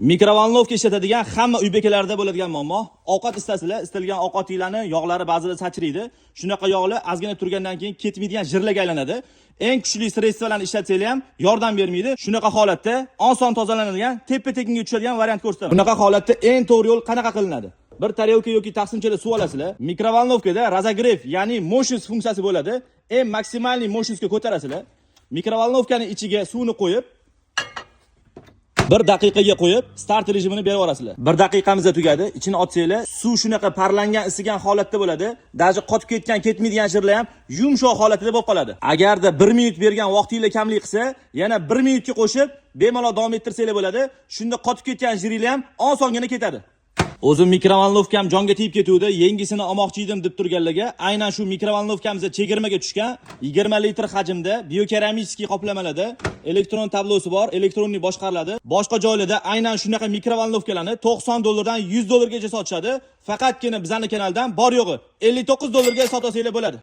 Mikrovalnovka ishlatadigan hamma uy bekalarida bo'ladigan muammo. Ovqat istasizlar, istalgan ovqatinglarni yog'lari ba'zida sachraydi. Shunaqa yog'lar ozgina turgandan keyin ketmaydigan jirlarga aylanadi. Eng kuchli sredstvalarni ishlatsanglar ham yordam bermaydi. Shunaqa holatda oson tozalanadigan, tepa-tekinga tushadigan variant ko'rsataman. Bunaqa holatda eng to'g'ri yo'l qanaqa qilinadi? Bir tarelka yoki taqsimchada suv olasizlar. Mikrovalnovkada razogrev, ya'ni motions funksiyasi bo'ladi. Eng maksimalniy motionsga ko'tarasizlar. Mikrovalnovkaning ichiga suvni qo'yib, 1 daqiqaga qo'yib, start rejimini berib yuborasizlar. 1 daqiqamizda tugadi. Ichini ochsanglar, suv shunaqa parlangan, isigan holatda bo'ladi. Daji qotib ketmaydigan jirlar ham yumshoq holatida bo'lib qoladi. Agarda 1 minut bergan vaqtinglar kamlik qilsa, yana 1 minutga qo'shib, bemalol davom ettirsanglar bo'ladi. Shunda qotib ketgan jirlar ham osongina ketadi. O'zim mikrovalnovkam jonga tegib ketuvdi, yengisini olmoqchi edim deb turganlarga aynan shu mikrovalnovkamizda chegirmaga tushgan 20 litr hajmda biokeramический qoplamalarda elektron tablosi bor, elektronli boshqariladi. Boshqa joylarda aynan shunaqa mikrovalnovkalarni $90 dan $100 gacha sotishadi. Faqatgina bizning kanaldan bor yo'g'i $59 ga sotasizlar bo'ladi.